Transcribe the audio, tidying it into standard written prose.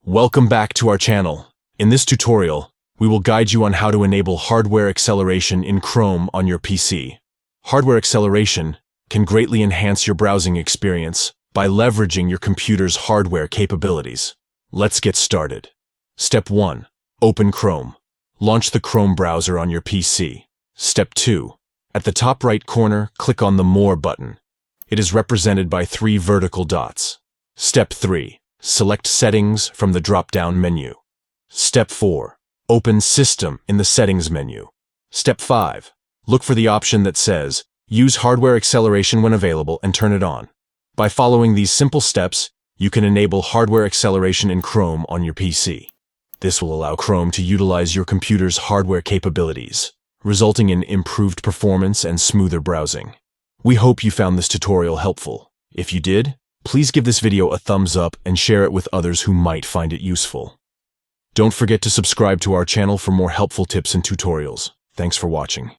Welcome back to our channel. In this tutorial, we will guide you on how to enable hardware acceleration in Chrome on your PC. Hardware acceleration can greatly enhance your browsing experience by leveraging your computer's hardware capabilities. Let's get started. Step 1. Open Chrome. Launch the Chrome browser on your PC. Step 2. At the top right corner, click on the More button. It is represented by 3 vertical dots. Step 3. Select Settings from the drop-down menu. Step 4. Open System in the Settings menu. Step 5. Look for the option that says Use hardware acceleration when available and turn it on. By following these simple steps, you can enable hardware acceleration in Chrome on your PC. This will allow Chrome to utilize your computer's hardware capabilities, resulting in improved performance and smoother browsing. We hope you found this tutorial helpful. If you did, please give this video a thumbs up and share it with others who might find it useful. Don't forget to subscribe to our channel for more helpful tips and tutorials. Thanks for watching.